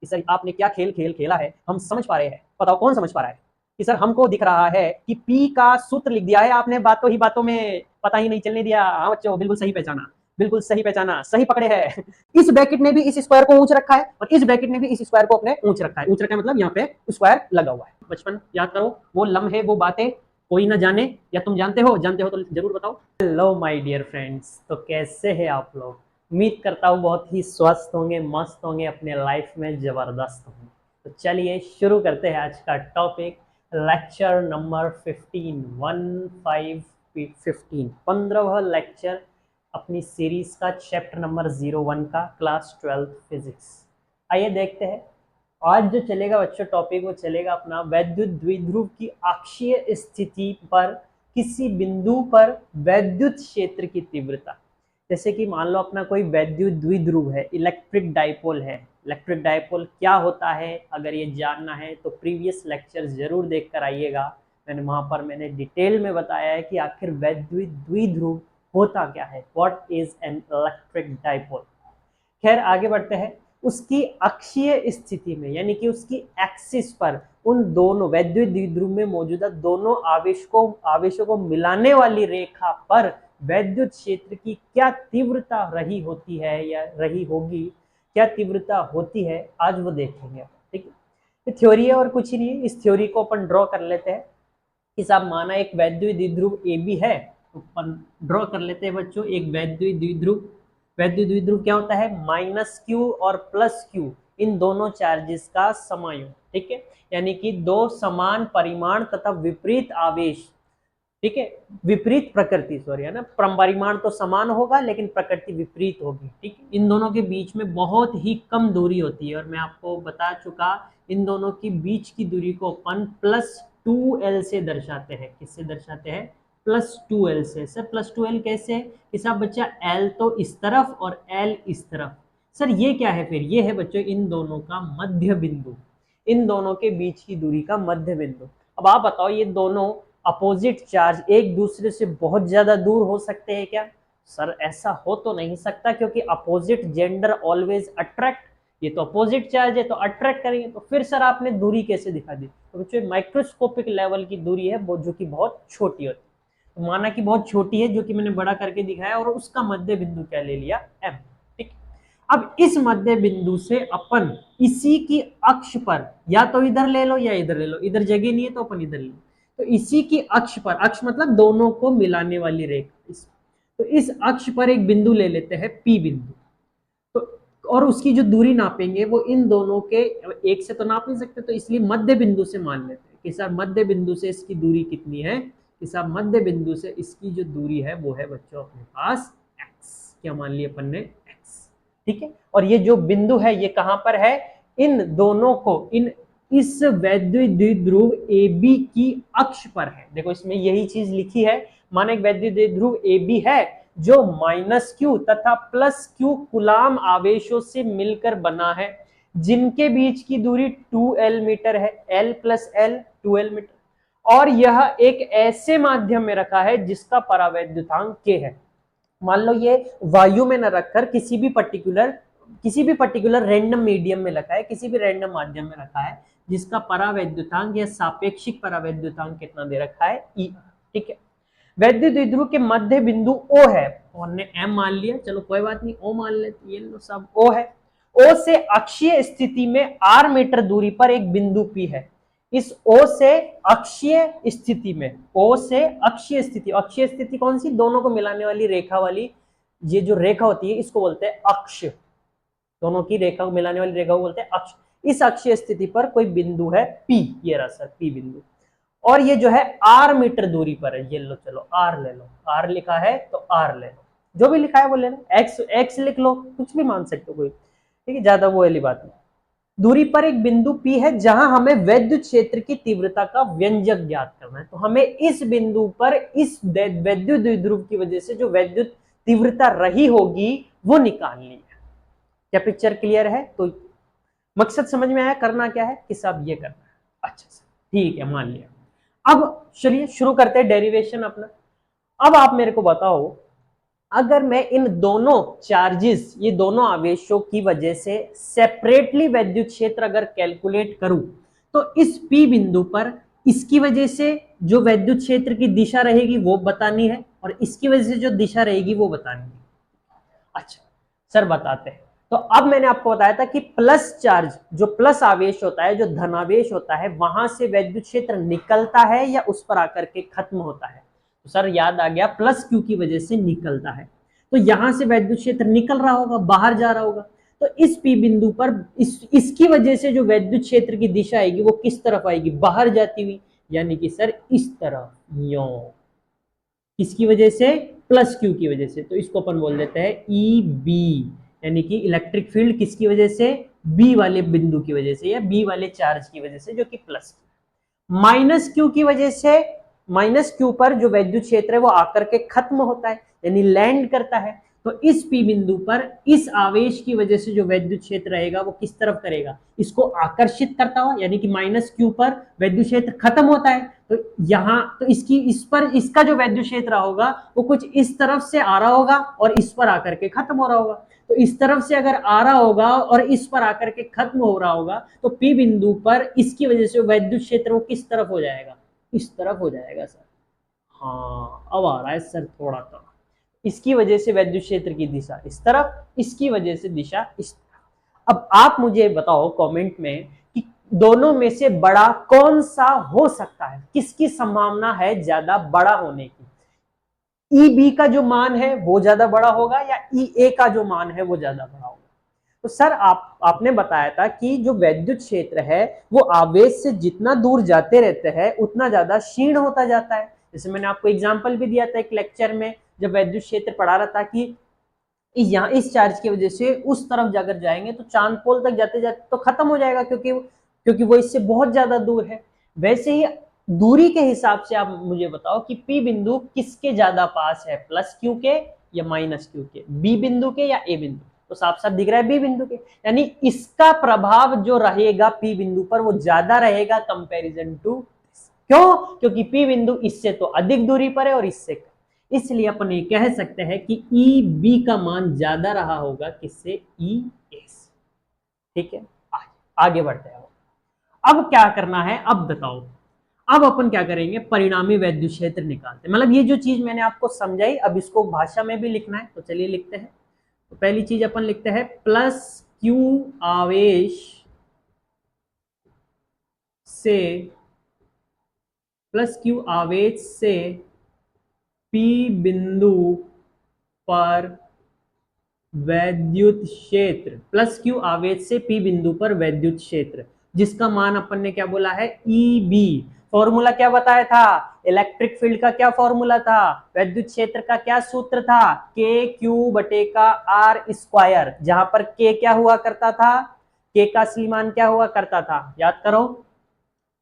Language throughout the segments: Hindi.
कि सर आपने क्या खेल खेल खेला है, हम समझ पा रहे हैं। बताओ कौन समझ पा रहा है कि सर हमको दिख रहा है कि पी का सूत्र लिख दिया है आपने, बातों ही बातों में, पता ही नहीं चलने दिया। हाँ बच्चों, बिल्कुल सही पहचाना, बिल्कुल सही पहचाना, सही पकड़े है। इस ब्रैकेट ने भी इस स्क्वायर को ऊंच रखा है और इस ब्रैकेट ने भी इस स्क्वायर को अपने ऊंच रखा है। ऊंच रखा है मतलब यहाँ पे स्क्वायर लगा हुआ है। बचपन याद करो, वो लम्हे, वो बातें कोई ना जाने, या तुम जानते हो तो जरूर बताओ। हेलो माय डियर फ्रेंड्स, तो कैसे हैं आप लोग? उम्मीद करता हूँ बहुत ही स्वस्थ होंगे, मस्त होंगे, अपने लाइफ में जबरदस्त होंगे। तो चलिए शुरू करते हैं आज का टॉपिक, लेक्चर नंबर 15वां लेक्चर अपनी सीरीज का, चैप्टर नंबर 01 का, क्लास 12 फिजिक्स। आइए देखते हैं आज जो चलेगा बच्चों टॉपिक, वो चलेगा अपना वैद्युत द्विध्रुव की अक्षीय स्थिति पर किसी बिंदु पर वैद्युत क्षेत्र की तीव्रता। जैसे कि मान लो अपना कोई वैद्युत द्विध्रुव है, इलेक्ट्रिक डाइपोल है। इलेक्ट्रिक डाइपोल क्या होता है, अगर ये जानना है तो प्रीवियस लेक्चर जरूर देख कर आइएगा। मैंने डिटेल में बताया है कि आखिर वैद्युत द्विध्रुव होता क्या है, what is an electric dipole. खैर आगे बढ़ते हैं। उसकी अक्षीय स्थिति में, यानी कि उसकी एक्सिस पर, उन दोनों वैद्युत द्विध्रुव में मौजूदा दोनों आवेशों को मिलाने वाली रेखा पर वैद्युत क्षेत्र की क्या तीव्रता रही होती है या रही होगी, क्या तीव्रता होती है, आज वो देखेंगे। ठीक है, ये थ्योरी है और कुछ ही नहीं है। इस थ्योरी को अपन ड्रॉ कर लेते हैं कि साहब माना एक वैद्युत द्विध्रुव ए बी है, तो अपन ड्रॉ कर लेते हैं बच्चों एक वैद्युत द्विध्रुव। वैद्युत द्विध्रुव क्या होता है, माइनस क्यू और प्लस क्यू, इन दोनों चार्जेस का समायुक्त। ठीक है, यानी कि दो समान परिमाण तथा विपरीत आवेश। ठीक है, विपरीत प्रकृति, सॉरी, है ना, परिमाण तो समान होगा लेकिन प्रकृति विपरीत होगी। ठीक है, इन दोनों के बीच में बहुत ही कम दूरी होती है और मैं आपको बता चुका, इन दोनों के बीच की दूरी को अपन +2l से दर्शाते हैं। किससे दर्शाते हैं? +2l से। सर +2l कैसे है कि साहब बच्चा l तो इस तरफ और l इस तरफ। सर ये क्या है फिर? ये है बच्चों इन दोनों का मध्य बिंदु, इन दोनों के बीच की दूरी का मध्य बिंदु। अब आप बताओ, ये दोनों अपोजिट चार्ज एक दूसरे से बहुत ज्यादा दूर हो सकते हैं क्या? सर ऐसा हो तो नहीं सकता, क्योंकि अपोजिट जेंडर ऑलवेज अट्रैक्ट। ये तो अपोजिट चार्ज है तो अट्रैक्ट करेंगे, तो फिर सर आपने दूरी कैसे दिखा दी? तो बच्चों माइक्रोस्कोपिक लेवल की दूरी है वो, जो कि बहुत छोटी होती है। तो माना कि बहुत छोटी है, जो कि मैंने बड़ा करके दिखाया, और उसका मध्य बिंदु क्या ले लिया, m। ठीक, अब इस मध्य बिंदु से अपन इसी की अक्ष पर, या तो इधर ले लो या इधर ले लो, इधर जगह नहीं है तो अपन इधर ले लो, तो इसी की अक्ष पर, अक्ष मतलब दोनों को मिलाने वाली रेखा, तो इस अक्ष पर एक बिंदु ले लेते हैं P बिंदु। तो और उसकी जो दूरी नापेंगे वो इन दोनों के, एक से तो नाप नहीं सकते, तो इसलिए मध्य बिंदु से मान लेते हैं कि सर मध्य बिंदु से इसकी दूरी कितनी है, कि सर मध्य बिंदु से इसकी जो दूरी है वो है बच्चों अपने पास x। क्या मान लिया अपन ने? x। ठीक है, और ये जो बिंदु है ये कहां पर है? इन दोनों को, इस वैद्युत द्विध्रुव ए बी की अक्ष पर है। देखो इसमें यही चीज लिखी है, माना एक वैद्युत द्विध्रुव ए बी है जो -q तथा +q कूलाम आवेशों से मिलकर बना है, जिनके बीच की दूरी 2l मीटर है, l + l 2l मीटर, और यह एक ऐसे माध्यम में रखा है जिसका परावैद्युतांक k है। मान लो ये वायु में न रखकर किसी भी पर्टिकुलर रैंडम मीडियम में रखा है, किसी भी रैंडम माध्यम में रखा है, जिसका परावैद्युतांक या सापेक्षिक परावैद्युतांक कितना दे रखा है, E। ठीक है, वैद्युत द्विध्रुव के मध्य बिंदु O है, हमने M मान लिया, चलो कोई बात नहीं, O मान लेते, ये लो सब O है। O से अक्षीय स्थिति में r मीटर दूरी पर एक बिंदु P है। इस O से अक्षीय स्थिति में, O से अक्षीय स्थिति, अक्षीय स्थिति कौन सी? दोनों को मिलाने वाली रेखा वाली, ये जो रेखा होती है इसको बोलते हैं अक्ष। दोनों की रेखा को मिलाने वाली रेखा को बोलते हैं अक्ष। इस अक्षीय स्थिति पर कोई बिंदु है P, ये रहा सर P बिंदु, और ये जो है r मीटर दूरी पर है। ये लो, चलो r ले लो, r लिखा है तो r ले लो, जो भी लिखा है वो लेना, x लिख लो, कुछ भी मान सकते हो कोई। ठीक है, ज्यादा वो वाली बात नहीं। दूरी पर एक बिंदु P है जहां हमें वैद्युत क्षेत्र की तीव्रता का व्यंजक ज्ञात करना है। तो हमें इस बिंदु पर इस वैद्युत द्विध्रुव की वजह से जो वैद्युत तीव्रता रही होगी वो निकालनी है। क्या पिक्चर क्लियर है? तो मकसद समझ में आया, करना क्या है कि सब ये करना है। अच्छा सर ठीक है, मान लिया। अब चलिए शुरू करते हैं डेरिवेशन अपना। अब आप मेरे को बताओ अगर मैं इन दोनों चार्जेस, ये दोनों आवेशों की वजह से सेपरेटली वैद्युत क्षेत्र अगर कैलकुलेट करूं, तो इस P बिंदु पर इसकी वजह से जो वैद्युत क्षेत्र की दिशा रहेगी वो बतानी है, और इसकी वजह से जो दिशा रहेगी वो बतानी है। अच्छा सर बताते हैं। तो अब मैंने आपको बताया था कि प्लस चार्ज, जो प्लस आवेश होता है, जो धनावेश होता है, वहां से वैद्युत क्षेत्र निकलता है या उस पर आकर के खत्म होता है। तो सर याद आ गया, प्लस क्यू की वजह से निकलता है, तो यहां से वैद्युत क्षेत्र निकल रहा होगा, बाहर जा रहा होगा। तो इस पी बिंदु पर इसकी वजह से जो वैद्युत क्षेत्र की दिशा आएगी वो किस तरफ आएगी, बाहर जाती हुई, यानी कि सर इस तरफ, यो। किसकी वजह से, प्लस क्यू की वजह से। तो इसको अपन बोल देते हैं ई बी, यानी कि इलेक्ट्रिक फील्ड किसकी वजह से, बी वाले बिंदु की वजह से या बी वाले चार्ज की वजह से, जो कि प्लस। माइनस क्यू की वजह से, माइनस क्यू पर जो वैद्युत क्षेत्र है वो आकर के खत्म होता है, यानी लैंड करता है। तो इस पी बिंदु पर इस आवेश की वजह से जो वैद्युत क्षेत्र रहेगा वो किस तरफ करेगा, इसको आकर्षित करता हुआ, यानी कि माइनस क्यू पर वैद्युत क्षेत्र खत्म होता है। तो यहाँ तो इसकी इस पर इसका जो वैद्युत क्षेत्र होगा वो कुछ इस तरफ से आ रहा होगा और इस पर आकर के खत्म हो रहा होगा। तो इस तरफ से अगर आ रहा होगा और इस पर आकर के खत्म हो रहा होगा, तो पी बिंदु पर इसकी वजह से वैद्युत क्षेत्र वो किस तरफ हो जाएगा, इस तरफ हो जाएगा सर। हाँ अब आ रहा है सर थोड़ा सा। इसकी वजह से वैद्युत क्षेत्र की दिशा इस तरफ, इसकी वजह से दिशा इस तरफ। अब आप मुझे बताओ कमेंट में कि दोनों में से बड़ा कौन सा हो सकता है, किसकी संभावना है ज्यादा बड़ा होने की। ई बी का जो मान है वो ज्यादा बड़ा होगा या ई ए का जो मान है वो ज्यादा बड़ा होगा। तो सर आपने बताया था कि जो वैद्युत क्षेत्र है वो आवेश से जितना दूर जाते रहते हैं उतना ज्यादा क्षीण होता जाता है। जैसे मैंने आपको एग्जांपल भी दिया था एक लेक्चर में, जब वैद्युत क्षेत्र पढ़ा रहा था कि यहाँ इस चार्ज की वजह से उस तरफ जाकर जाएंगे तो चांद पोल तक जाते जाते तो खत्म हो जाएगा, क्योंकि वो इससे बहुत ज्यादा दूर है। वैसे ही दूरी के हिसाब से आप मुझे बताओ कि पी बिंदु किसके ज्यादा पास है, प्लस क्यू के या माइनस क्यू के, बी बिंदु के या ए बिंदु। तो साफ साफ दिख रहा है बी बिंदु के, यानी इसका प्रभाव जो रहेगा पी बिंदु पर वो ज्यादा रहेगा कंपैरिजन टू। क्यों, क्योंकि पी बिंदु इससे तो अधिक दूरी पर है और इससे कम। इसलिए अपन ये कह सकते हैं कि ई बी का मान ज्यादा रहा होगा किससे, ई एस। ठीक है, आगे बढ़ते हैं। अब क्या करना है, अब बताओ। अब अपन क्या करेंगे, परिणामी वैद्युत क्षेत्र निकालते हैं। मतलब ये जो चीज मैंने आपको समझाई, अब इसको भाषा में भी लिखना है, तो चलिए लिखते हैं। तो पहली चीज अपन लिखते हैं, प्लस क्यू आवेश से, प्लस क्यू आवेश से पी बिंदु पर वैद्युत क्षेत्र, प्लस क्यू आवेश से पी बिंदु पर वैद्युत क्षेत्र, जिसका मान अपन ने क्या बोला है, ई बी। फॉर्मूला क्या बताया था, इलेक्ट्रिक फील्ड का क्या फॉर्मूला था, वैद्युत क्षेत्र का क्या सूत्र था, के क्यू बटे का आर स्क्वायर, जहां पर के क्या हुआ करता था, के का असली मान क्या हुआ करता था, याद करो,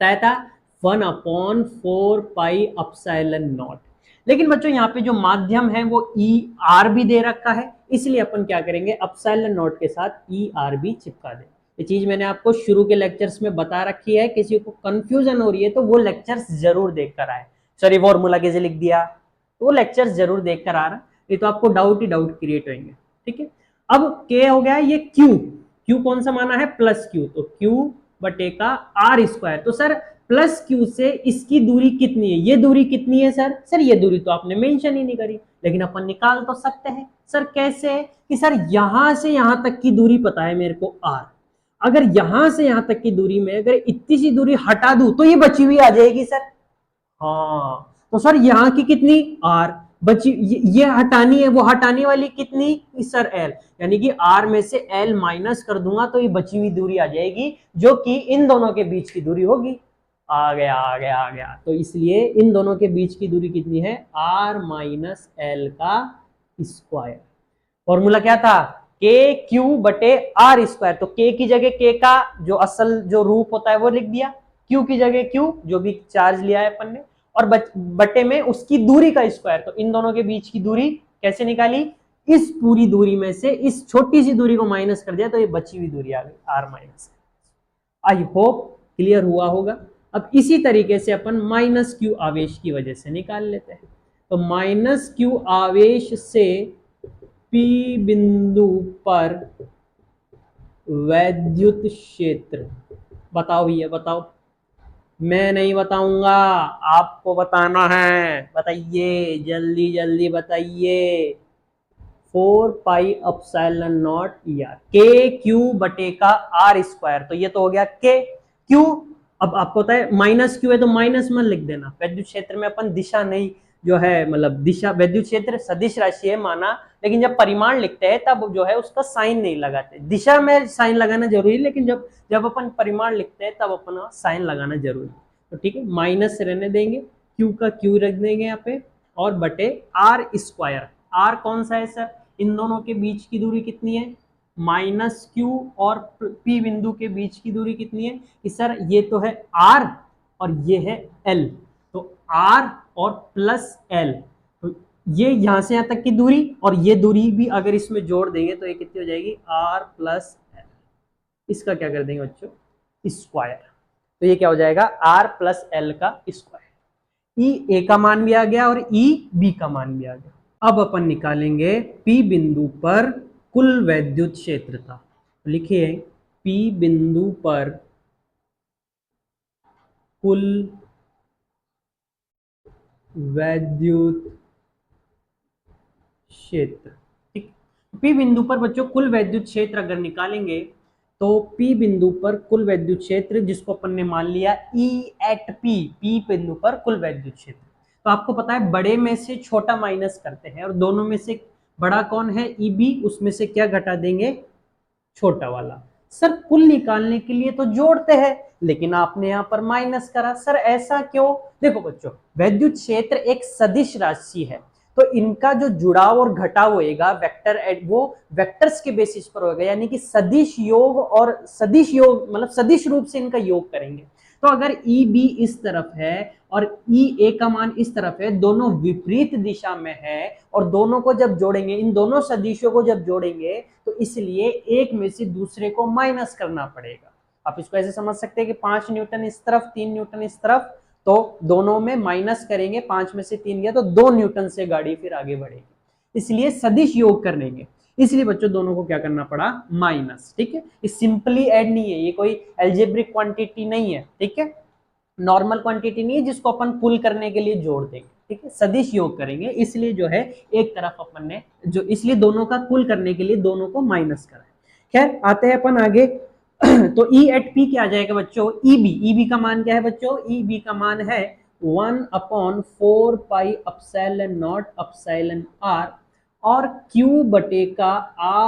तय था 1/4 पाई एप्सिलॉन नॉट। लेकिन बच्चों यहाँ पे जो माध्यम है वो ई आर भी दे रखा है, इसलिए अपन क्या करेंगे, एप्सिलॉन नॉट के साथ ई आर भी चिपका दें। ये चीज मैंने आपको शुरू के लेक्चर्स में बता रखी है, किसी को कंफ्यूजन हो रही है तो वो लेक्चर्स जरूर देख कर आए। सर ये फॉर्मूला कैसे लिख दिया, तो वो लेक्चर्स जरूर देख कर आ रहा, ये तो आपको डाउट ही डाउट क्रिएट होंगे। ठीक है, अब के हो गया, ये क्यू, क्यू कौन सा माना है, प्लस क्यू, तो क्यू बटे का आर स्क्वायर। तो सर प्लस क्यू से इसकी दूरी कितनी है, ये दूरी कितनी है सर, सर ये दूरी तो आपने मेंशन ही नहीं करी, लेकिन अपन निकाल तो सकते हैं। सर कैसे, कि सर यहां से यहां तक की दूरी पता है मेरे को आर, अगर यहां से यहां तक की दूरी में अगर इतनी सी दूरी हटा दूं तो ये बची हुई आ जाएगी सर। हाँ तो सर यहाँ की कितनी, आर बची, ये हटानी है, वो हटाने वाली कितनी सर एल, यानी कि आर में से एल माइनस कर दूंगा तो ये बची हुई दूरी आ जाएगी, जो कि इन दोनों के बीच की दूरी होगी। आ गया आ गया आ गया, तो इसलिए इन दोनों के बीच की दूरी कितनी है, आर माइनस एल का स्क्वायर। फॉर्मूला क्या था, के क्यू बटे आर स्क्वायर, तो के की जगह के का जो असल जो रूप होता है वो लिख दिया, क्यू की जगह क्यू जो भी चार्ज लिया है अपन ने, और बटे में उसकी दूरी का स्क्वायर। तो इन दोनों के बीच की दूरी कैसे निकाली, इस पूरी दूरी में से इस छोटी सी दूरी को माइनस कर दिया तो ये बची हुई दूरी आ गई r minus. I hope clear हुआ होगा। अब इसी तरीके से अपन माइनस क्यू आवेश की वजह से निकाल लेते हैं। तो माइनस क्यू आवेश से P बिंदु पर वैद्युत क्षेत्र, बताओ भैया बताओ। मैं नहीं बताऊंगा, आपको बताना है, बताइए जल्दी जल्दी बताइए। 4 पाई अपसाइलन नॉट ER, के क्यू बटे का आर स्क्वायर, तो ये तो हो गया के क्यू। अब आपको पता है माइनस क्यू है तो माइनस में लिख देना। वैद्युत क्षेत्र में अपन दिशा नहीं, जो है मतलब दिशा, वैद्युत क्षेत्र सदिश राशि है माना, लेकिन जब परिमाण लिखते हैं तब जो है उसका साइन नहीं लगाते। दिशा में साइन लगाना जरूरी है, लेकिन जब जब अपन परिमाण लिखते हैं तब अपन साइन लगाना जरूरी है। तो ठीक है, माइनस रहने देंगे, क्यू का क्यू रख देंगे यहाँ पे, और बटे आर स्क्वायर। आर कौन सा है सर, इन दोनों के बीच की दूरी कितनी है, माइनस क्यू, और पी बिंदु के बीच की दूरी कितनी है कि सर ये तो है आर और ये है एल, तो आर और प्लस एल, तो ये यहां से यहां तक की दूरी, और ये दूरी भी अगर इसमें जोड़ देंगे तो ये कितनी हो जाएगी, आर प्लस एल। इसका क्या कर देंगे बच्चों, स्क्वायर, तो ये क्या हो जाएगा, आर प्लस एल का स्क्वायर। ई ए का मान भी आ गया और ई बी का मान भी आ गया। अब अपन निकालेंगे P बिंदु पर कुल वैद्युत क्षेत्रता। लिखिए P बिंदु पर कुल वैद्युत क्षेत्र, ठीक। P बिंदु पर बच्चों कुल वैद्युत क्षेत्र अगर निकालेंगे तो P बिंदु पर कुल वैद्युत क्षेत्र, जिसको अपन ने मान लिया E एट P बिंदु पर कुल वैद्युत क्षेत्र, तो आपको पता है बड़े में से छोटा माइनस करते हैं, और दोनों में से बड़ा कौन है, EB, उसमें से क्या घटा देंगे, छोटा वाला। सर कुल निकालने के लिए तो जोड़ते हैं, लेकिन आपने यहां पर माइनस करा, सर ऐसा क्यों। देखो बच्चों, वैद्युत क्षेत्र एक सदिश राशि है, तो इनका जो जुड़ाव और घटाव होएगा वेक्टर, वो वेक्टर्स के बेसिस पर होगा, यानी कि सदिश योग, और सदिश योग मतलब सदिश रूप से इनका योग करेंगे। तो अगर ई बी इस तरफ है और ई ए का मान इस तरफ है, दोनों विपरीत दिशा में है, और दोनों को जब जोड़ेंगे, इन दोनों सदिशों को जब जोड़ेंगे, तो इसलिए एक में से दूसरे को माइनस करना पड़ेगा। आप इसको ऐसे समझ सकते हैं कि 5 न्यूटन इस तरफ, 3 न्यूटन इस तरफ, तो दोनों में माइनस करेंगे, 5 में से 3 गया तो 2 न्यूटन से गाड़ी फिर आगे बढ़ेगी, इसलिए सदिश योग करेंगे, इसलिए बच्चों दोनों को क्या करना पड़ा, माइनस। ठीक है, ये सिंपली ऐड नहीं है, ये कोई एल्जेब्रिक क्वांटिटी नहीं है, ठीक है, नॉर्मल क्वांटिटी नहीं है जिसको अपन पुल करने के लिए जोड़ देंगे, ठीक है, सदिश योग करेंगे, इसलिए जो है एक तरफ अपन ने जो, इसलिए दोनों का कुल करने के लिए दोनों को माइनस करा है। खैर आते हैं अपन आगे। तो E एट P क्या आ जाएगा बच्चों, EB का मान क्या है बच्चों, EB का मान है 1/4 पाई अपसाइलन नॉट अपसाइलन R, और Q बटे का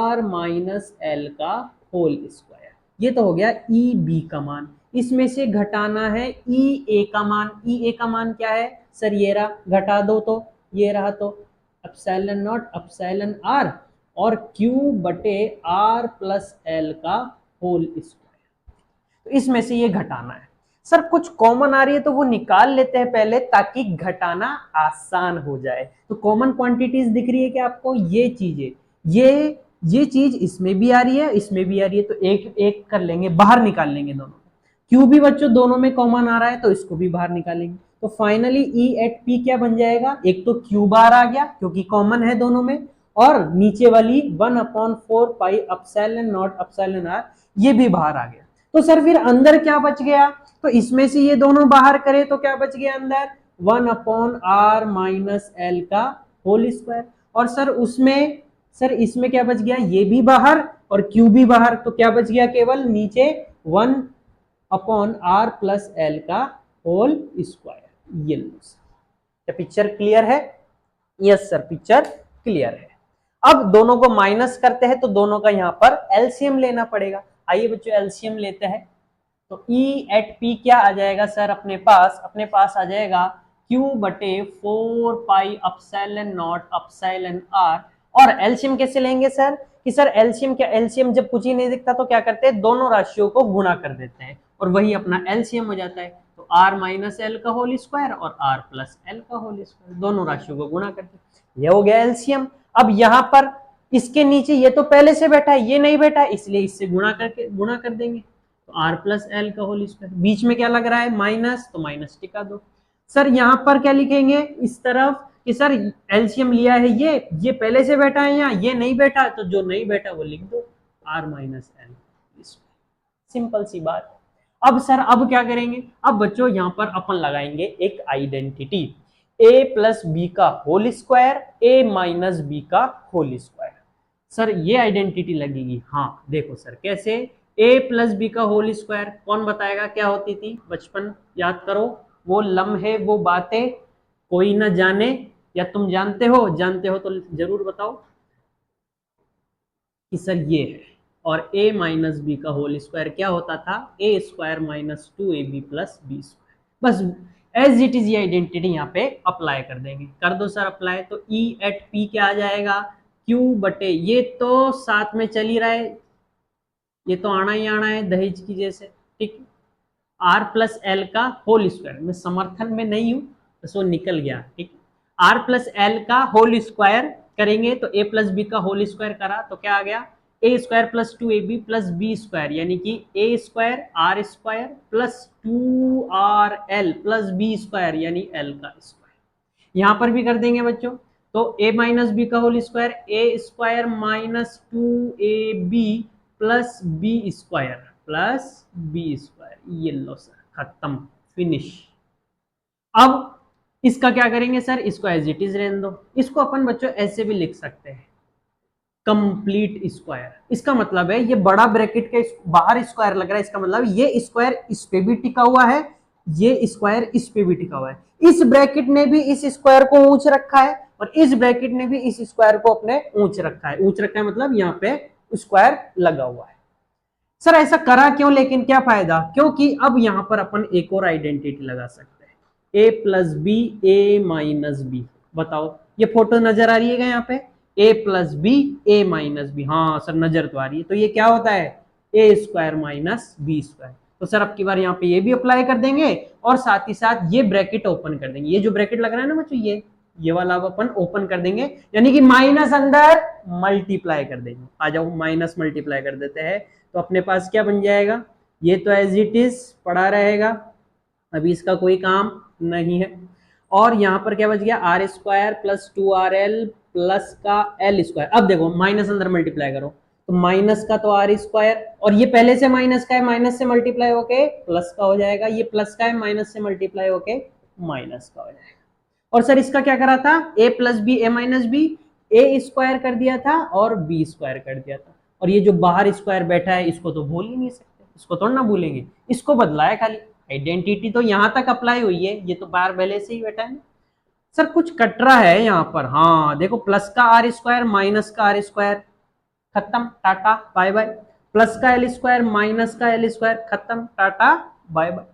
R माइनस L का होल स्क्वायर। ये तो हो गया EB का मान, इसमें से घटाना है EA का मान। EA का मान क्या है सर, ये रहा, घटा दो तो ये रहा, तो अपसाइलन नॉट अपसाइलन R और Q बटे R प्लस L का होल स्क्वायर, तो इसमें से ये घटाना है। सर कुछ कॉमन आ रही है तो वो निकाल लेते हैं पहले, ताकि घटाना आसान हो जाए। तो कॉमन क्वांटिटीज दिख रही है कि आपको, ये चीजें, ये चीज इसमें भी आ रही है, इसमें भी आ रही है, तो एक एक कर लेंगे, बाहर निकाल लेंगे दोनों। क्यू भी बच्चों दोनों में कॉमन आ रहा है, तो इसको भी बाहर निकालेंगे, तो फाइनली E एट P क्या बन जाएगा, एक तो Q बार आ गया क्योंकि कॉमन है दोनों में, और नीचे वाली 1/4 पाई अपसाइलन नॉट अपसाइलन R ये भी बाहर आ गया। तो सर फिर अंदर क्या बच गया, तो इसमें से ये दोनों बाहर करें तो क्या बच गया अंदर, 1/R माइनस एल का होल स्क्वायर, और सर इसमें क्या बच गया, ये भी बाहर और क्यू भी बाहर, तो क्या बच गया, केवल नीचे 1/R प्लस एल का होल स्क्वायर। ये लो, क्या पिक्चर क्लियर है, यस सर पिक्चर क्लियर है। अब दोनों को माइनस करते हैं तो दोनों का यहाँ पर एलसीएम लेना पड़ेगा। आइए बच्चों एलसीएम लेते हैं, तो E एट P क्या आ जाएगा सर, अपने पास आ जाएगा Q बटे 4 pi epsilon nought epsilon R, और एलसीएम कैसे लेंगे सर, कि सर एलसीएम क्या, एलसीएम जब कुछ ही नहीं दिखता तो क्या करते हैं, दोनों राशियों को गुणा कर देते हैं और वही अपना एलसीएम हो जाता है। तो R माइनस एल का होल स्क्वायर और R प्लस एल का होल स्क्वायर, दोनों राशियों को गुणा करते हैं, ये हो गया एलसीएम। अब यहाँ पर इसके नीचे ये तो पहले से बैठा है, ये नहीं बैठा है, इसलिए इससे गुणा कर देंगे, तो R प्लस एल का होल स्क्वायर। बीच में क्या लग रहा है, माइनस, तो माइनस टिका दो। सर यहाँ पर क्या लिखेंगे, इस तरफ कि सर एलसीएम लिया है ये पहले से बैठा है यहाँ, ये नहीं बैठा, तो जो नहीं बैठा वो लिख दो r माइनस एल। सिंपल सी बात। अब सर अब क्या करेंगे, अब बच्चों यहां पर अपन लगाएंगे एक आइडेंटिटी, a प्लस बी का whole square a minus B का होल स्क्वायर। सर ये आइडेंटिटी लगेगी, हाँ देखो सर कैसे, a प्लस बी का होल स्क्वायर कौन बताएगा क्या होती थी बचपन, याद करो, वो लम्हे वो बातें कोई ना जाने, या तुम जानते हो तो जरूर बताओ कि सर ये है। और a माइनस बी का होल स्क्वायर क्या होता था, A square minus 2ab plus B square. बस एज इट इज ये आइडेंटिटी यहाँ पे अप्लाई कर देंगे, कर दो सर अप्लाई, तो E एट P क्या आ जाएगा, Q बटे, ये तो साथ में चल ही रहा है, ये तो आना ही आना है दहेज की जैसे, ठीक। R प्लस एल का होल स्क्वायर, मैं समर्थन में नहीं हूं, बस वो निकल गया, ठीक। R प्लस एल का होल स्क्वायर करेंगे तो a प्लस बी का होल स्क्वायर करा तो क्या आ गया, A square plus 2ab plus B square, यानी कि A square R square plus 2rl plus B square, यानी l का स्क्वायर। यहां पर भी कर देंगे बच्चों, तो a माइनस बी का whole square, A square minus 2ab plus B square plus B square, ये लो सर खत्म, फिनिश। अब इसका क्या करेंगे सर, इसको एज इट इज रहने दो, इसको अपन बच्चों ऐसे भी लिख सकते हैं, कंप्लीट स्क्वायर। इसका मतलब है ये बड़ा ब्रैकेट के बाहर स्क्वायर लग रहा है, इसका मतलब ये स्क्वायर इस पे भी टिका हुआ है, ये स्क्वायर इस पे भी टिका हुआ है, इस ब्रैकेट ने भी इस स्क्वायर को ऊंच रखा है और इस ब्रैकेट ने भी इस स्क्वायर को अपने ऊंच रखा है, ऊंच रखा है मतलब यहाँ पे स्क्वायर लगा हुआ है। सर ऐसा करा क्यों, लेकिन क्या फायदा, क्योंकि अब यहां पर अपन एक और आइडेंटिटी लगा सकते हैं, a plus b a minus b. बताओ ये फोटो नजर आ रही है यहाँ पे, a plus b a minus b, हाँ सर नजर तो आ रही है, तो ये क्या होता है ए स्क्वायर माइनस बी स्क्वायर। तो सर अब की बार यहाँ पे ये भी अप्लाई कर देंगे और साथ ही साथ ये ब्रैकेट ओपन कर देंगे, ये जो ब्रैकेट लग रहा है ना बच्चों, ये वाला अब अपन ओपन कर देंगे, यानी कि माइनस अंदर मल्टीप्लाई कर देंगे। आ जाओ माइनस मल्टीप्लाई कर देते हैं, तो अपने पास क्या बन जाएगा, ये तो एज इट इज पड़ा रहेगा, अभी इसका कोई काम नहीं है। और यहां पर क्या बच गया, r square plus 2rl plus का एल स्क्वायर। अब देखो माइनस अंदर मल्टीप्लाई करो, तो माइनस का तो आर स्क्वायर, और ये पहले से माइनस का है, माइनस से मल्टीप्लाई होके प्लस का हो जाएगा, ये प्लस का है माइनस से मल्टीप्लाई होके माइनस का हो जाएगा। और सर इसका क्या करा था, ए plus b a minus B, A square कर दिया था और बी स्क्वायर कर दिया था, और ये जो बाहर स्क्वायर बैठा है इसको तो भूल ही नहीं सकते, इसको थोड़ा ना भूलेंगे, इसको बदला है खाली, आइडेंटिटी तो यहां तक अप्लाई हुई है, ये तो बाहर पहले से ही बैठा है ना। सर कुछ कट रहा है यहाँ पर, हाँ देखो प्लस का आर स्क्वायर माइनस का आर स्क्वायर, खत्म टाटा बाय बाय, प्लस का एल स्क्वायर माइनस का एल स्क्वायर, खत्म tata bye bye,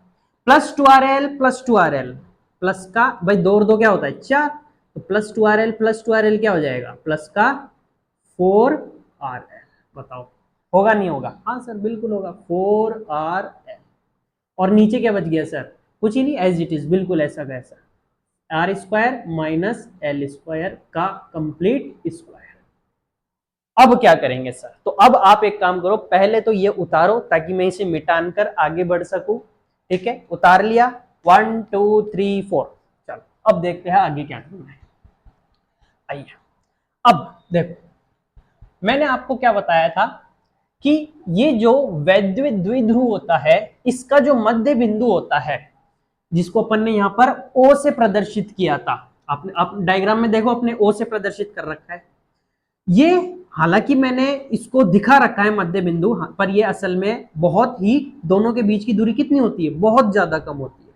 plus 2rl plus का, भाई दो और दो क्या होता है 4, तो प्लस 2rl क्या हो जाएगा, प्लस का 4rl। बताओ होगा नहीं होगा, हाँ सर बिल्कुल होगा 4rl। और नीचे क्या बच गया सर, कुछ ही नहीं, एज इट इज बिल्कुल ऐसा का ऐसा, r square minus l square का कंप्लीट स्क्वायर। अब क्या करेंगे सर, तो अब आप एक काम करो, पहले तो ये उतारो ताकि मैं इसे मिटान कर आगे बढ़ सकूं, ठीक है, उतार लिया 1 2 3 4, चलो अब देखते हैं आगे क्या करना है। आइए अब देखो, मैंने आपको क्या बताया था कि ये जो वैद्युत द्विध्रुव होता है, इसका जो मध्य बिंदु होता है, जिसको अपन ने यहां पर O से प्रदर्शित किया था, आपने आप डायग्राम में देखो अपने O से प्रदर्शित कर रखा है, ये हालांकि मैंने इसको दिखा रखा है मध्य बिंदु, पर ये असल में बहुत ही, दोनों के बीच की दूरी कितनी होती है, बहुत ज्यादा कम होती है।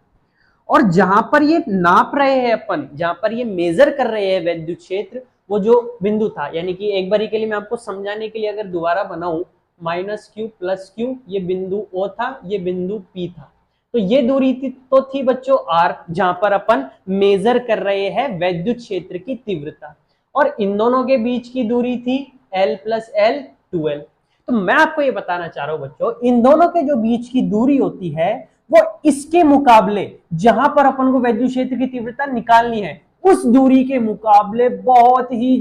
और जहां पर ये नाप रहे हैं अपन, जहां पर ये मेजर कर रहे हैं वैद्युत क्षेत्र, वो जो बिंदु था, यानी कि एक बारी के लिए मैं आपको समझाने के लिए अगर दोबारा बनाऊं, माइनस क्यू प्लस क्यू, ये बिंदु O था, ये बिंदु P था, तो ये दूरी तो थी बच्चों R, जहां पर अपन मेजर कर रहे हैं वैद्युत क्षेत्र की तीव्रता, और इन दोनों के बीच की दूरी थी L प्लस L 2L। तो मैं आपको ये बताना चाह रहा हूं बच्चों, इन दोनों के जो बीच की दूरी होती है वो इसके मुकाबले, जहां पर अपन को वैद्युत क्षेत्र की तीव्रता निकालनी है, उस दूरी के मुकाबले बहुत ही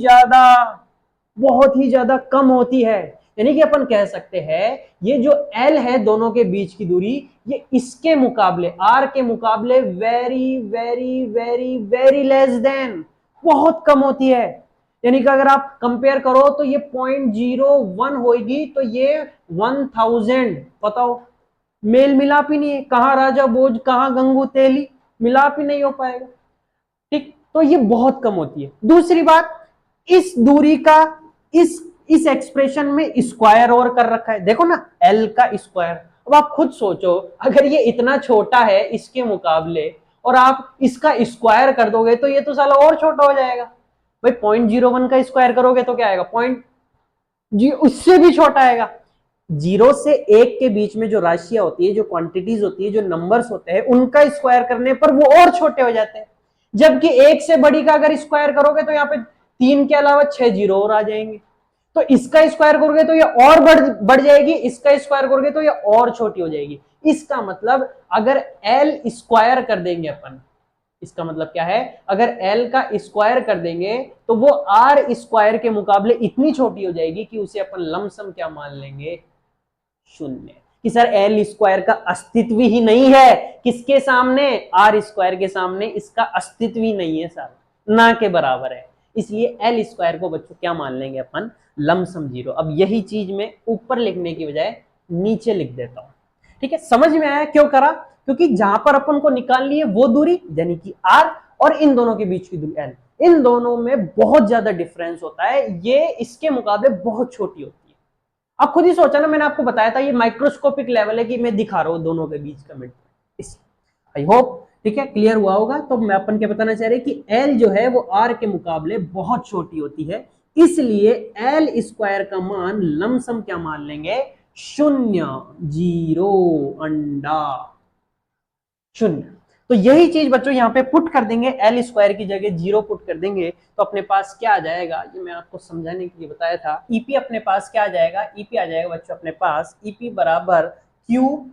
ज्यादा कम होती है। यानी कि अपन कह सकते हैं ये जो L है दोनों के बीच की दूरी, ये इसके मुकाबले, R के मुकाबले very very very very less than, बहुत कम होती है। यानी कि अगर आप कंपेयर करो तो ये 0.01 होगी तो ये 1000, बताओ मेल मिलाप ही नहीं है। कहां राजा भोज, कहां गंगू तेली, मिलाप ही नहीं हो पाएगा। ठीक, तो ये बहुत कम होती है। दूसरी बात, इस दूरी का इस एक्सप्रेशन में स्क्वायर और कर रखा है, देखो ना, एल का स्क्वायर। अब आप खुद सोचो, अगर ये इतना छोटा है इसके मुकाबले और आप इसका स्क्वायर कर दोगे तो ये तो साला और छोटा हो जाएगा। भाई 0.01 का स्क्वायर करोगे तो क्या आएगा, पॉइंट जी, उससे भी छोटा आएगा। 0 से 1 के बीच में जो राशियां होती है, जो क्वांटिटीज होती है, जो नंबर्स होते हैं, उनका स्क्वायर करने पर वो और छोटे हो जाते हैं। जबकि 1 से बड़ी का अगर स्क्वायर करोगे तो यहाँ पे 3 के अलावा 6 जीरो और आ जाएंगे। तो इसका स्क्वायर करोगे तो ये और बढ़ जाएगी, इसका स्क्वायर करोगे तो ये और छोटी हो जाएगी। इसका मतलब अगर एल स्क्वायर कर देंगे अपन, इसका मतलब क्या है, अगर एल का स्क्वायर कर देंगे तो वो आर स्क्वायर के मुकाबले इतनी छोटी हो जाएगी कि उसे अपन लमसम क्या मान लेंगे, शून्य। कि सर एल स्क्वायर का अस्तित्व ही नहीं है, किसके सामने, आर स्क्वायर के सामने इसका अस्तित्व ही नहीं है सर, ना के बराबर है। इसलिए एल स्क्वायर को बच्चों क्या मान लेंगे अपन, लमसम जीरो। अब यही चीज मैं ऊपर लिखने की बजाय नीचे लिख देता हूं। ठीक है, समझ में आया क्यों करा, क्योंकि जहां पर अपन को निकालनी है वो दूरी यानी कि आर, और इन दोनों के बीच की दूरी एल, इन दोनों में बहुत ज्यादा डिफरेंस होता है, ये इसके मुकाबले बहुत छोटी होती है। आप खुद ही सोचा ना, मैंने आपको बताया था ये माइक्रोस्कोपिक लेवल है कि मैं दिखा रहा हूं दोनों के बीच का मिड। आई होप ठीक है, क्लियर हुआ होगा। तो मैं अपन क्या बताना चाह रहे कि एल जो है वो आर के मुकाबले बहुत छोटी होती है, इसलिए एल स्क्वायर का मान लमसम क्या मान लेंगे, शून्य, जीरो, अंडा, शून्य। तो यही चीज बच्चों यहाँ पे पुट कर देंगे, एल स्क्वायर की जगह जीरो पुट कर देंगे तो अपने पास क्या आ जाएगा, ये मैं आपको समझाने के लिए बताया था। ईपी अपने पास क्या आ जाएगा, ईपी आ जाएगा बच्चों अपने पास, ईपी बराबर q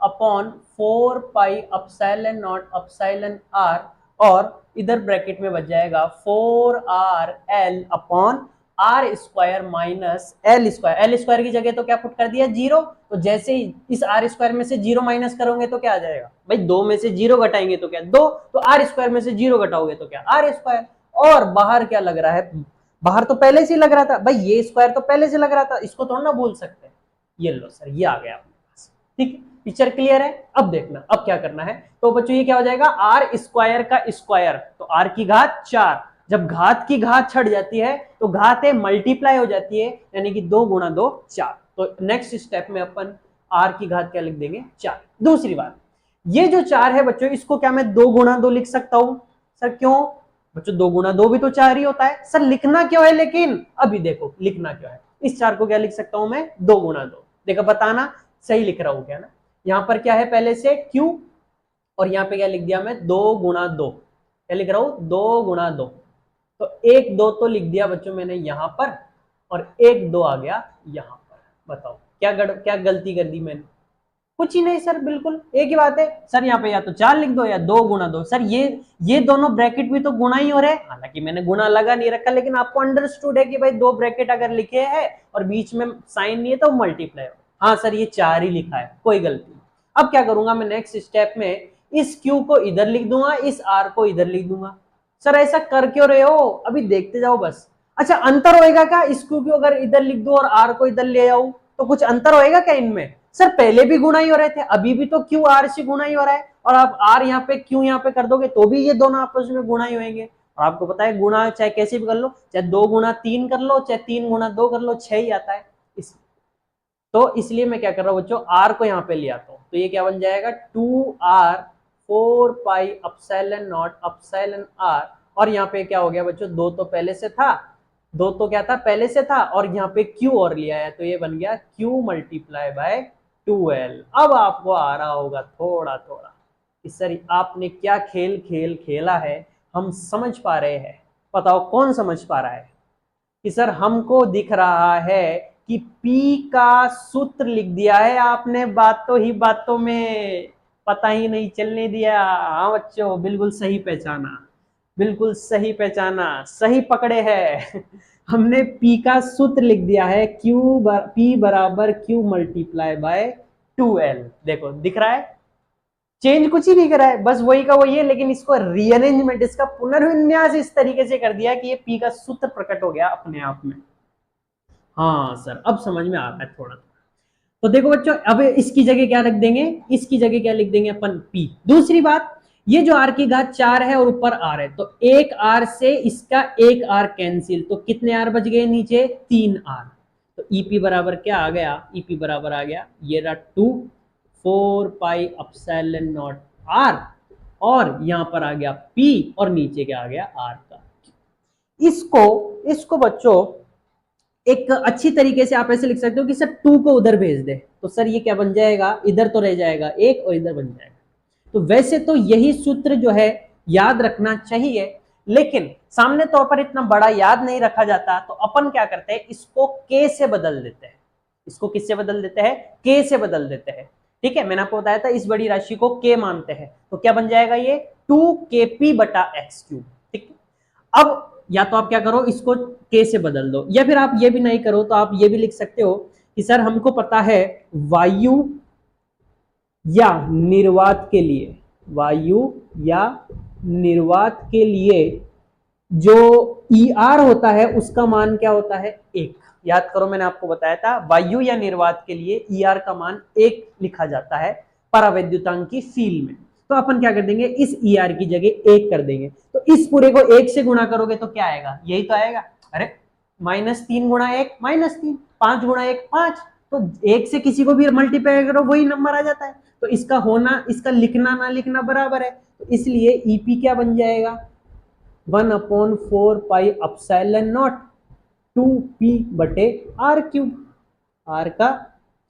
upon 4 pi epsilon nought epsilon r, और इधर ब्रैकेट में बच जाएगा 4r l upon r square minus l square. L square की जगह तो क्या पुट कर दिया, जीरो। तो जैसे ही इस आर स्क्वायर में से जीरो माइनस करोगे तो क्या आ जाएगा, भाई दो में से जीरो घटाएंगे तो क्या, दो, तो आर स्क्वायर में से जीरो घटाओगे तो क्या, आर स्क्वायर। और बाहर क्या लग रहा है, बाहर तो पहले से ही लग रहा था भाई, ये स्क्वायर तो पहले से लग रहा था, इसको थोड़ा ना भूल सकते। ये लो सर, ये आ गया अपने पास। ठीक है, पिक्चर क्लियर है। अब देखना अब क्या करना है, तो बच्चों ये क्या हो जाएगा, आर स्क्वायर का स्क्वायर, तो आर की घात 4, जब घात की घात छट जाती है तो घात मल्टीप्लाई हो जाती है, यानी कि 2 गुणा 2 4। तो नेक्स्ट स्टेप में अपन आर की घात क्या लिख देंगे, 4। दूसरी बात, ये जो 4 है बच्चों, इसको क्या मैं 2 गुणा 2 लिख सकता हूं, सर क्यों, बच्चों 2 गुणा 2 भी तो 4 ही होता है। सर लिखना क्यों है, लेकिन अभी देखो लिखना क्यों है, इस 4 को क्या लिख सकता हूं मैं, 2 गुणा 2। देखो बताना सही लिख रहा हूं क्या ना, यहां पर क्या है पहले से q, और यहां पे क्या लिख दिया मैं, 2 गुणा 2, क्या लिख रहा हूं, 2 गुणा 2। तो 1 2 तो लिख दिया बच्चों मैंने यहां पर, और 1 2 आ गया यहां पर। बताओ क्या गलती कर दी मैंने, कुछ ही नहीं सर, बिल्कुल एक ही बात है सर। यहाँ पे या तो 4 लिख दो या 2 गुणा 2। सर ये दोनों ब्रैकेट भी तो गुणा ही हो रहे हैं, हालांकि मैंने गुणा लगा नहीं रखा, लेकिन आपको अंडरस्टूड है कि भाई 2 ब्रैकेट अगर लिखे हैं और बीच में साइन नहीं है तो मल्टीप्लाई हो। हाँ सर ये 4 ही लिखा है, कोई गलती नहीं। अब क्या करूंगा मैं नेक्स्ट स्टेप में, इस Q को इधर लिख दूंगा, इस R को इधर लिख दूंगा। सर ऐसा कर क्यों रहे हो, अभी देखते जाओ बस। अच्छा अंतर होएगा क्या, इस Q को अगर इधर लिख दूं और R को इधर ले आऊं तो कुछ अंतर होएगा क्या इनमें, सर पहले भी गुणा ही हो रहे थे, अभी भी तो Q R से गुणा ही हो रहा है, और आप R यहाँ पे Q यहाँ पे कर दोगे तो भी ये दोनों आपस में गुणा ही होंगे। और आपको पता है गुणा चाहे कैसे भी कर लो, चाहे 2 गुणा 3 कर लो, चाहे 3 गुणा 2 कर लो, 6 ही आता है। तो इसलिए मैं क्या कर रहा हूँ बच्चों, R को यहाँ पे ले आता हूँ, तो ये क्या बन जाएगा, 2R 4 pi epsilon nought epsilon R, और यहाँ पे क्या हो गया बच्चों, 2 तो पहले से था, 2 तो क्या था पहले से था, और यहाँ पे Q और लिया है तो ये बन गया Q मल्टीप्लाई बाय 2L। अब आपको आ रहा होगा थोड़ा थोड़ा कि सर आपने क्या खेल खेला है, हम समझ पा रहे हैं। बताओ कौन समझ पा रहा है कि सर हमको दिख रहा है कि P का सूत्र लिख दिया है आपने बातों ही बातों में, पता ही नहीं चलने दिया। हाँ बच्चों बिल्कुल सही पहचाना, बिल्कुल सही पहचाना, सही पकड़े है। हमने P का सूत्र लिख दिया है, P बराबर Q मल्टीप्लाई बाय 2L। देखो दिख रहा है, चेंज कुछ ही नहीं करा है, बस वही का वही है, लेकिन इसको रीअरेंजमेंट, इसका पुनर्विन्यास इस तरीके से कर दिया कि ये पी का सूत्र प्रकट हो गया अपने आप में। हाँ सर, अब समझ में आ रहा है थोड़ा। तो देखो बच्चों, अब इसकी जगह क्या रख देंगे, इसकी जगह क्या लिख देंगे अपन, पी। दूसरी बात, ये जो आर की घात 4 है और ऊपर आर है, तो एक आर से इसका एक आर कैंसिल, तो कितने आर बच गए नीचे, 3 आर। तो ईपी बराबर क्या आ गया, ईपी बराबर आ गया ये रहा 2 4 पाई अपसाइलन नॉट आर, और यहां पर आ गया पी, और नीचे क्या आ गया, आर का। इसको इसको बच्चों एक अच्छी तरीके से आप ऐसे लिख सकते हो कि सर 2 को उधर भेज दे, तो सर ये क्या बन जाएगा, इधर तो रह जाएगा एक और इधर बन जाएगा। तो वैसे तो यही सूत्र जो है याद रखना चाहिए, लेकिन सामने तौर पर इतना बड़ा याद नहीं रखा जाता, तो अपन क्या करते हैं, इसको के से बदल देते हैं। इसको किससे बदल देते हैं, के से बदल देते हैं। ठीक है, मैंने आपको बताया था इस बड़ी राशि को के मानते हैं, तो क्या बन जाएगा ये 2kp बटा एक्स क्यूब। ठीक है, अब या तो आप क्या करो, इसको के से बदल दो, या फिर आप ये भी नहीं करो तो आप ये भी लिख सकते हो कि सर हमको पता है वायु या निर्वात के लिए, वायु या निर्वात के लिए जो ER होता है उसका मान क्या होता है, 1। याद करो, मैंने आपको बताया था वायु या निर्वात के लिए ER का मान 1 लिखा जाता है परावैद्युतांक की फील्ड में। तो अपन क्या कर देंगे, इस ER की जगह 1 कर देंगे, तो इस पूरे को 1 से गुणा करोगे तो क्या आएगा, यही तो आएगा। अरे -3 गुणा 1 -3, 5 गुणा 1 5, तो 1 से किसी को भी मल्टीप्लाई करो वही नंबर आ जाता है। तो इसका होना, इसका लिखना ना लिखना बराबर है, तो इसलिए ईपी क्या बन जाएगा, 1/4 पाई अपसाइलन नॉट 2p बटे आर क्यूब, आर का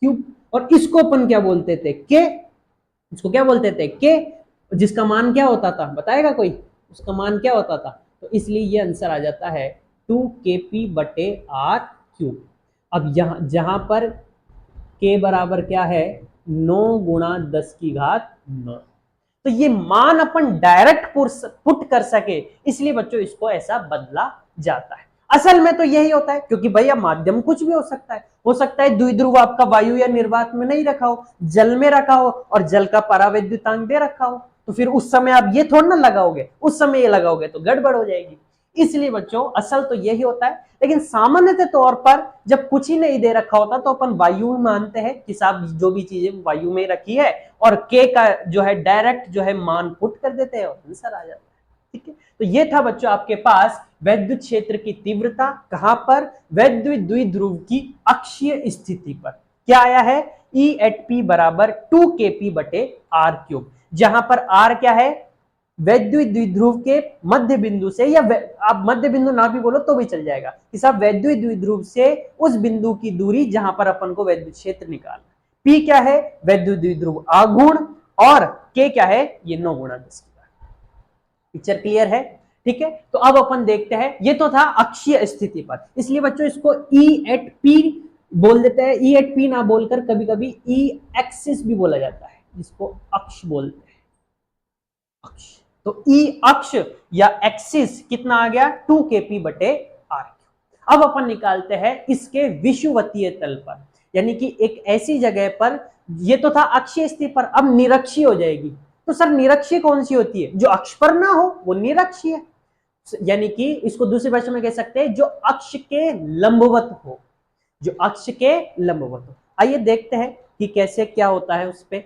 क्यूब। और इसको अपन क्या बोलते थे, के। इसको क्या बोलते थे, के, जिसका मान क्या होता था, बताएगा कोई, उसका मान क्या होता था। तो इसलिए ये आंसर आ जाता है 2kp बटे आर क्यूब। अब यहां जहां पर के बराबर क्या है, 9 गुणा 10 की घात 9, तो ये मान अपन डायरेक्ट पुट कर सके, इसलिए बच्चों इसको ऐसा बदला जाता है। असल में तो यही होता है, क्योंकि भैया माध्यम कुछ भी हो सकता है द्विध्रुव आपका वायु या निर्वात में नहीं रखा हो, जल में रखा हो, और जल का परावैद्युतांक दे रखा हो, तो फिर उस समय आप ये थोड़ा ना लगाओगे, उस समय ये लगाओगे तो गड़बड़ हो जाएगी। इसलिए बच्चों असल तो यही होता है, लेकिन सामान्यतः तौर पर जब कुछ ही नहीं दे रखा होता तो अपन वायु मानते हैं कि साहब जो भी चीजें वायु में रखी है, और के का जो है डायरेक्ट जो है मान पुट कर देते हैं और आंसर आ जाता है। ठीक है, तो ये था बच्चों आपके पास वैद्युत क्षेत्र की तीव्रता, कहां पर, वैद्युत द्विध्रुव की अक्षीय स्थिति पर। क्या आया है, E@P बराबर 2kp बटे आर क्यूब, जहां पर आर क्या है, वैद्युत द्विध्रुव के मध्य बिंदु से, या आप मध्य बिंदु ना भी बोलो तो भी चल जाएगा कि साहब वैद्युत द्विध्रुव से उस बिंदु की दूरी जहां पर अपन को वैद्युत क्षेत्र निकालना। पी क्या है, वैद्युत द्विध्रुव आघूर्ण, और के क्या है, ये 9 गुणा 10 की घात। पिक्चर क्लियर है। ठीक है, तो अब अपन देखते हैं, ये तो था अक्षीय स्थिति पर, इसलिए बच्चों इसको E@P बोल देते हैं। E@P ना बोलकर कभी कभी E एक्सिस भी बोला जाता है, जिसको अक्ष बोलते हैं, अक्ष। तो ई अक्ष या एक्सिस कितना आ गया, 2kp बटे आर। अब अपन निकालते हैं इसके विषुवतीय तल पर, यानी कि एक ऐसी जगह पर, ये तो था अक्षीय स्थिति पर, अब निरक्षीय हो जाएगी। तो सर निरक्षीय कौन सी होती है, जो अक्ष पर ना हो वो निरक्षीय, यानी कि इसको दूसरी भाषा में कह सकते हैं जो अक्ष के लंबवत हो, जो अक्ष के लंबवत हो। आइए देखते हैं कि कैसे क्या होता है उस पे।